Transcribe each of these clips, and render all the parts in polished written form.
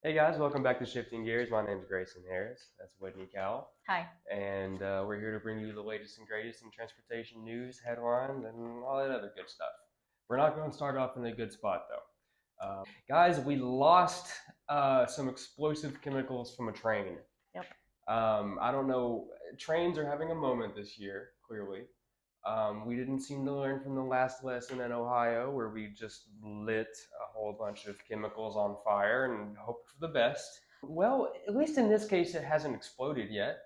Hey guys, welcome back to Shifting Gears. My name is Grayson Harris. That's Whitney Cal. Hi. And we're here to bring you the latest and greatest in transportation news, headlines, and all that other good stuff. We're not going to start off in a good spot though. Guys, we lost some explosive chemicals from a train. Yep. I don't know. Trains are having a moment this year, clearly. We didn't seem to learn from the last lesson in Ohio where we just lit a whole bunch of chemicals on fire and hoped for the best. Well, at least in this case, it hasn't exploded yet,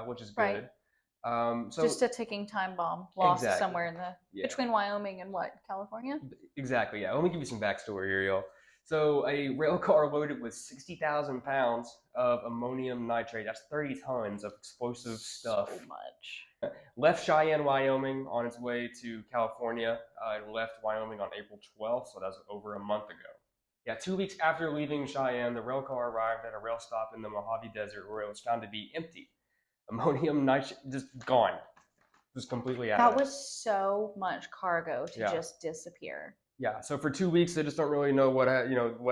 which is good. Right. Just a ticking time bomb lost Exactly. somewhere in between Wyoming and California? Exactly, yeah. Let me give you some backstory here, y'all. So a rail car loaded with 60,000 pounds of ammonium nitrate, that's 30 tons of explosive stuff. So much. Left Cheyenne, Wyoming on its way to California. It left Wyoming on April 12th, so that's over a month ago. Yeah, 2 weeks after leaving Cheyenne, the rail car arrived at a rail stop in the Mojave Desert where it was found to be empty. Ammonium nitrate just gone. Just completely out of it. That was so much cargo to just disappear. Yeah, so for 2 weeks, they just don't really know what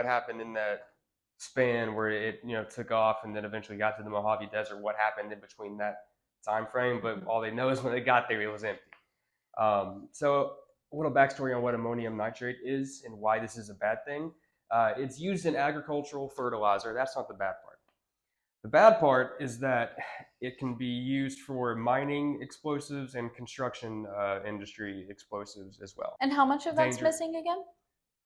happened in that span where it took off and then eventually got to the Mojave Desert. What happened in between that time frame? But all they know is when they got there, it was empty. So a little backstory on what ammonium nitrate is and why this is a bad thing. It's used in agricultural fertilizer. That's not the bad part. The bad part is that it can be used for mining explosives and construction industry explosives as well. And how much of that's missing again?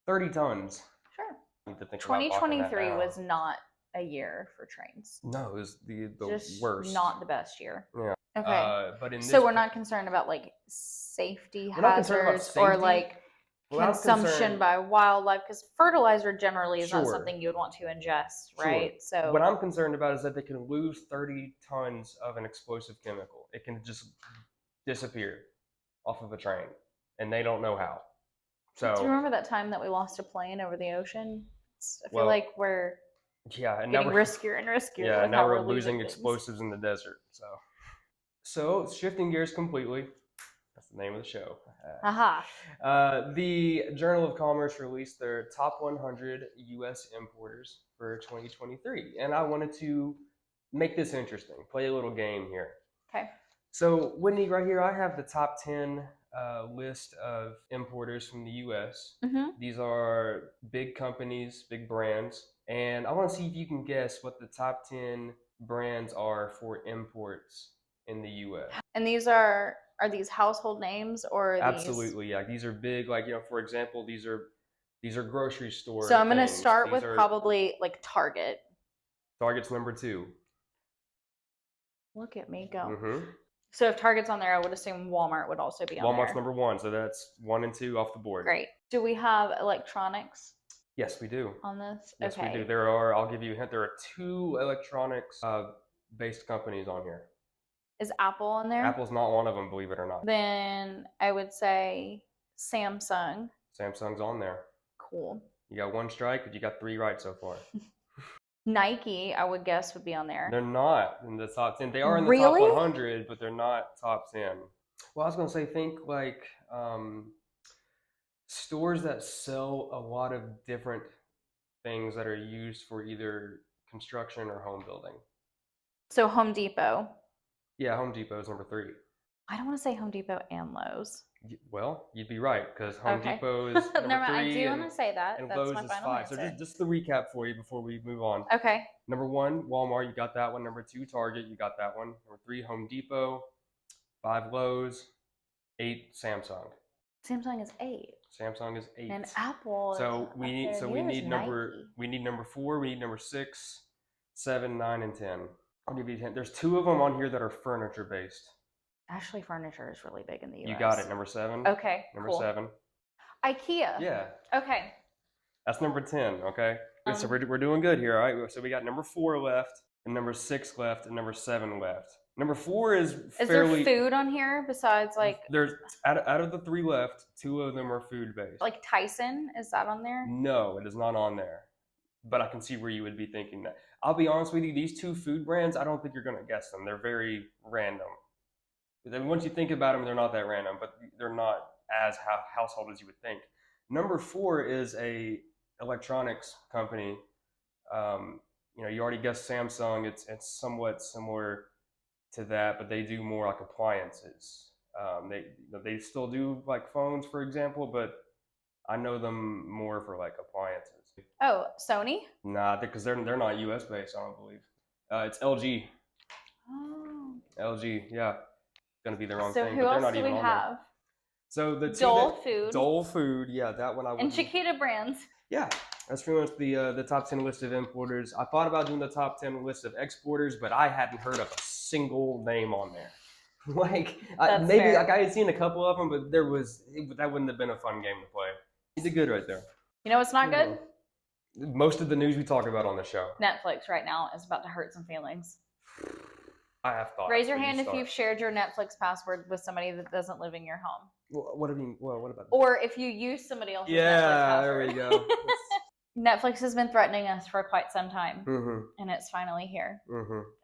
30 tons. Sure. Need to think 2023 was not a year for trains. No, it was the Just worst. Not the best year. Yeah. Okay. But so we're not concerned about like safety hazards or like consumption by wildlife, because fertilizer generally is not something you would want to ingest, right? So what I'm concerned about is that they can lose 30 tons of an explosive chemical. It can just disappear off of a train, and they don't know how. So do you remember that time that we lost a plane over the ocean? I feel like we're getting riskier and riskier. Yeah, now we're losing explosives in the desert. So shifting gears completely. That's the name of the show. The Journal of Commerce released their top 100 U.S. importers for 2023. And I wanted to make this interesting, play a little game here. Okay. So, Whitney, right here, I have the top 10 list of importers from the U.S. Mm-hmm. These are big companies, big brands. And I want to see if you can guess what the top 10 brands are for imports in the U.S. And these are these household names or absolutely, yeah. These are big, like, for example, these are grocery stores. So I'm going to start with probably like Target. Target's number 2. Look at me go. Mm-hmm. So if Target's on there, I would assume Walmart would also be on there. Walmart's number 1, so that's 1 and 2 off the board. Great. Do we have electronics? Yes, we do. On this? Yes, okay. we do. I'll give you a hint, there are 2 electronics based companies on here. Is Apple on there? Apple's not one of them, believe it or not. Then I would say Samsung. Samsung's on there. Cool. You got 1 strike, but you got 3 right so far. Nike, I would guess, would be on there. They're not in the top 10. They are in the top 100, but they're not top 10. Well, I was going to say, think like stores that sell a lot of different things that are used for either construction or home building. So Home Depot. Yeah, Home Depot is number 3. I don't want to say Home Depot and Lowe's. Well, you'd be right, because Home Depot is number 3. I do want to say that. And that's Lowe's my is final 5. answer. So just the recap for you before we move on. Okay. Number 1, Walmart, you got that one. Number 2, Target, you got that one. Number 3, Home Depot. 5, Lowe's. 8, Samsung. Samsung is 8. Samsung is 8. And Apple. So we need number 4. We need number 6, 7, 9, and 10. I'll give you 10. There's 2 of them on here that are furniture based. Actually, furniture is really big in the US. You got it. Number 7. Okay. Number 7. IKEA. Yeah. Okay. That's number 10. Okay. So we're doing good here. All right. So we got number 4 left, and number 6 left, and number 7 left. Number 4 is fairly. Is there food on here besides like? There's out of the 3 left, 2 of them are food based. Like Tyson, is that on there? No, it is not on there. But I can see where you would be thinking that. I'll be honest with you, these 2 food brands, I don't think you're going to guess them. They're very random. Once you think about them, they're not that random, but they're not as household as you would think. Number 4 is a electronics company You already guessed Samsung. It's somewhat similar to that, but they do more like appliances. They still do like phones, for example, but I know them more for like appliances. Oh, Sony? Nah, because they're not U.S. based. I don't believe. It's LG. Oh. LG, yeah, gonna be the wrong So thing, who but they're else not do even we on have? there. So the two Dole Food. Dole Food, yeah, that one I would. And Chiquita Brands. Yeah, that's pretty much the top 10 list of importers. I thought about doing the top 10 list of exporters, but I hadn't heard of a single name on there. Like maybe fair. like I had seen a couple of them, but that wouldn't have been a fun game to play. You did good right there. You know what's not good? Most of the news we talk about on the show. Netflix right now is about to hurt some feelings. I have thought. Raise your hand if you've shared your Netflix password with somebody that doesn't live in your home. What do you mean? Well, what about that? Or if you use somebody else's Netflix password. Yeah, there we go. Netflix has been threatening us for quite some time, and it's finally here.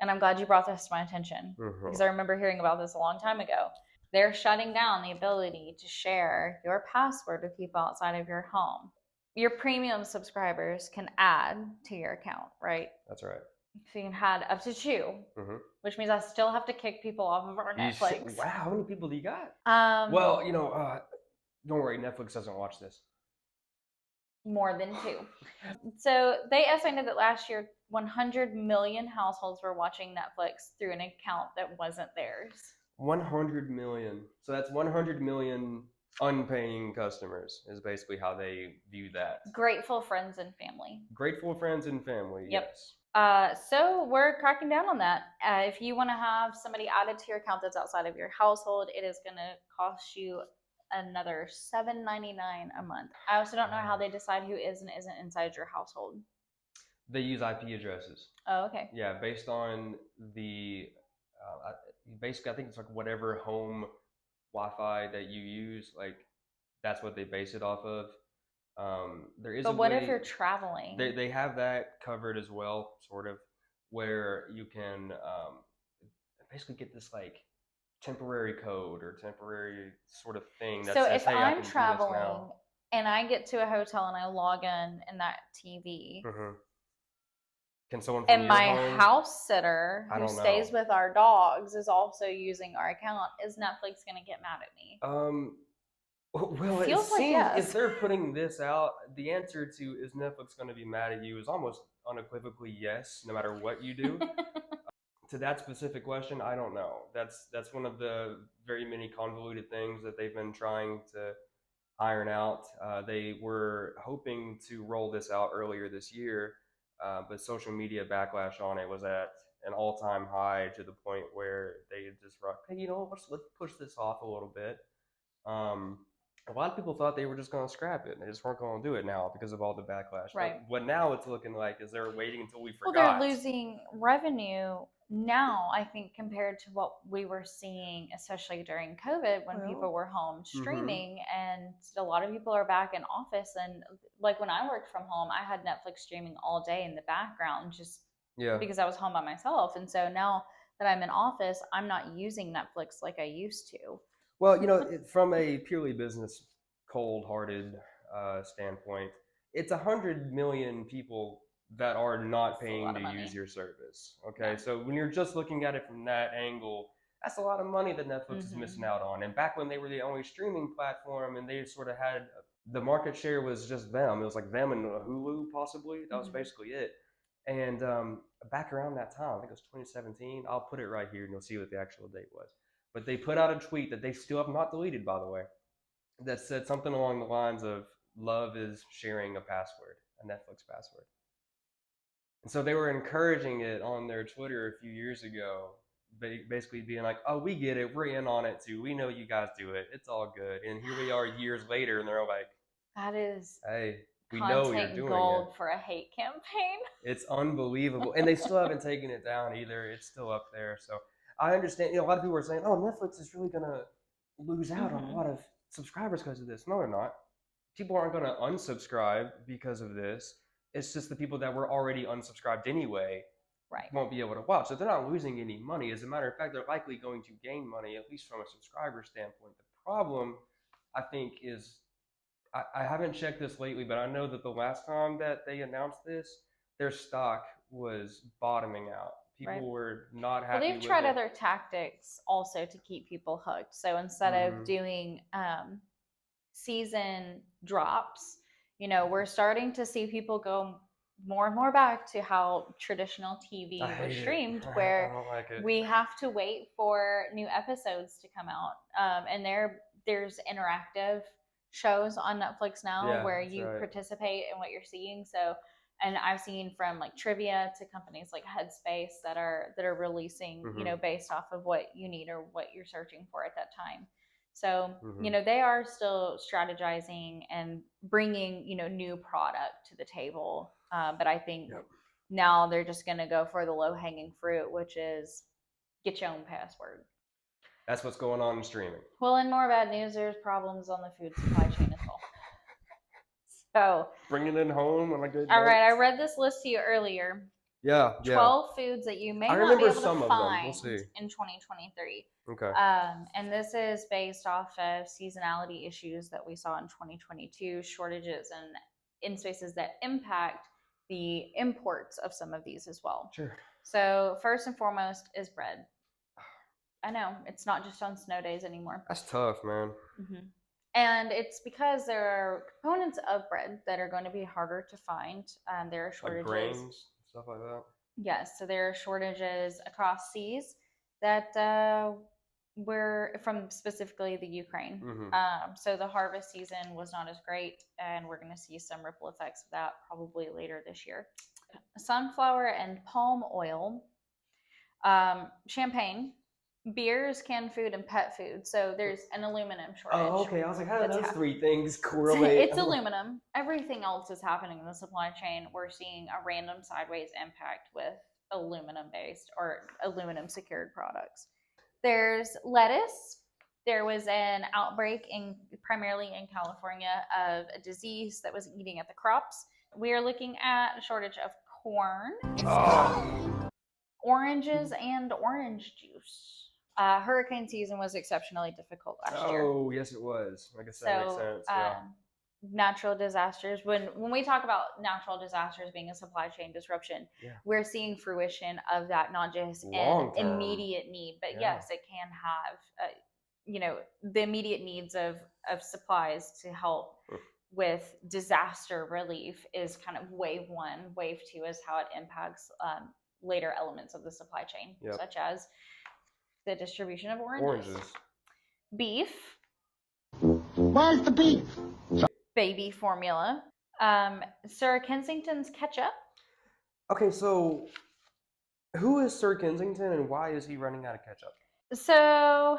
And I'm glad you brought this to my attention, because I remember hearing about this a long time ago. They're shutting down the ability to share your password with people outside of your home. Your premium subscribers can add to your account, right? That's right. So you can add up to 2, which means I still have to kick people off of our Netflix. Wow, how many people do you got? Well, don't worry, Netflix doesn't watch this. More than 2. So they estimated that last year 100 million households were watching Netflix through an account that wasn't theirs. 100 million. So that's 100 million unpaying customers is basically how they view that. Grateful friends and family. Grateful friends and family, yep. Yes. So we're cracking down on that. If you want to have somebody added to your account that's outside of your household, it is going to cost you another $7.99 a month. I also don't know how they decide who is and isn't inside your household. They use IP addresses. Oh, okay. Yeah, based on the basically I think it's like whatever home Wi-Fi that you use, like that's what they base it off of. There is. But what if you're traveling? They have that covered as well, sort of, where you can basically get this like temporary code or temporary sort of thing that so says, if hey, I'm traveling and I get to a hotel and I log in that TV, can someone from and my home, house sitter who stays with our dogs is also using our account, is Netflix going to get mad at me? Well, it seems if they're putting this out, the answer to is Netflix going to be mad at you is almost unequivocally yes, no matter what you do. To that specific question, I don't know. That's one of the very many convoluted things that they've been trying to iron out. They were hoping to roll this out earlier this year, but social media backlash on it was at an all-time high, to the point where they just were like, hey, let's push this off a little bit. A lot of people thought they were just going to scrap it. They just weren't going to do it now because of all the backlash. Right. But what now it's looking like is they're waiting until we forgot. Well, they're losing revenue now, I think, compared to what we were seeing, especially during COVID when people were home streaming, and a lot of people are back in office. And like when I worked from home, I had Netflix streaming all day in the background just because I was home by myself. And so now that I'm in office, I'm not using Netflix like I used to. Well, from a purely business, cold-hearted standpoint, it's 100 million people that are not paying to use your service. Okay, so when you're just looking at it from that angle, that's a lot of money that Netflix is missing out on. And back when they were the only streaming platform, and they sort of had the market share was just them. It was like them and Hulu, possibly. That was basically it. And back around that time, I think it was 2017. I'll put it right here, and you'll see what the actual date was. But they put out a tweet that they still have not deleted, by the way, that said something along the lines of, love is sharing a password, a Netflix password. And so they were encouraging it on their Twitter a few years ago, basically being like, oh, we get it. We're in on it too. We know you guys do it. It's all good. And here we are years later, and they're like, that is hey, we know you're doing gold for a hate campaign. It's unbelievable. And they still haven't taken it down either. It's still up there. So I understand, a lot of people are saying, oh, Netflix is really going to lose out on a lot of subscribers because of this. No, they're not. People aren't going to unsubscribe because of this. It's just the people that were already unsubscribed anyway won't be able to watch. So they're not losing any money. As a matter of fact, they're likely going to gain money, at least from a subscriber standpoint. The problem, I think, is I haven't checked this lately, but I know that the last time that they announced this, their stock was bottoming out. People Right. were not Well, happy they've with tried it. other tactics also to keep people hooked. So instead of doing season drops, we're starting to see people go more and more back to how traditional TV I was hate streamed, it. I where don't like it. we have to wait for new episodes to come out. And there's interactive shows on Netflix now Yeah, where that's you right. participate in what you're seeing. So, and I've seen from like trivia to companies like Headspace that are releasing, based off of what you need or what you're searching for at that time. So, they are still strategizing and bringing, new product to the table. But I think now they're just going to go for the low hanging fruit, which is get your own password. That's what's going on in streaming. Well, in more bad news, there's problems on the food supply chain as well. So bringing it home on a good. All right, I read this list to you earlier. Yeah. 12 foods that you may I not be remember able some to of them. find We'll see. in 2023. Okay. And this is based off of seasonality issues that we saw in 2022, shortages and in spaces that impact the imports of some of these as well. Sure. So first and foremost is bread. I know, it's not just on snow days anymore. That's tough, man. And it's because there are components of bread that are going to be harder to find. There are shortages. Like grains, stuff like that. Yes, so there are shortages across seas that were from specifically the Ukraine. So the harvest season was not as great, and we're going to see some ripple effects of that probably later this year. Sunflower and palm oil, champagne, beers, canned food, and pet food. So there's an aluminum shortage. Oh, okay. I was like, how do those three things correlate? It's aluminum. Everything else is happening in the supply chain. We're seeing a random sideways impact with aluminum-based or aluminum-secured products. There's lettuce. There was an outbreak primarily in California of a disease that was eating at the crops. We are looking at a shortage of corn, oranges, and orange juice. Hurricane season was exceptionally difficult last year. Oh, yes, it was. I guess that makes sense. Natural disasters. When we talk about natural disasters being a supply chain disruption, we're seeing fruition of that, not just an immediate need, but yes, it can have, the immediate needs of supplies to help with disaster relief is kind of wave one. Wave two is how it impacts later elements of the supply chain, such as the distribution of oranges. Beef. Where's the beef? Baby formula. Sir Kensington's ketchup. Okay, so who is Sir Kensington and why is he running out of ketchup? So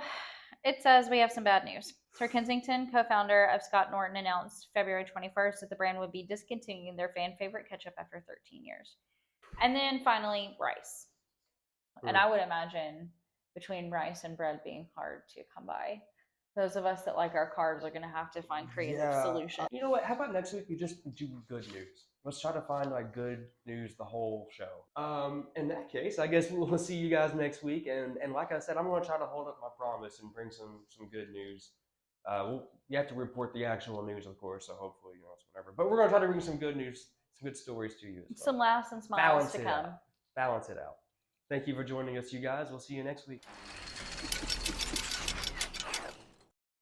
it says we have some bad news. Sir Kensington, co-founder of Scott Norton, announced February 21st that the brand would be discontinuing their fan favorite ketchup after 13 years. And then finally, rice. And I would imagine between rice and bread being hard to come by, those of us that like our carbs are going to have to find creative solutions. You know what? How about next week we just do good news? Let's try to find like good news the whole show. In that case, I guess we'll see you guys next week. And like I said, I'm going to try to hold up my promise and bring some good news. You have to report the actual news, of course. So hopefully, it's whatever. But we're going to try to bring some good news, some good stories to you as well. Some laughs and smiles to come. Balance it out. Thank you for joining us, you guys. We'll see you next week.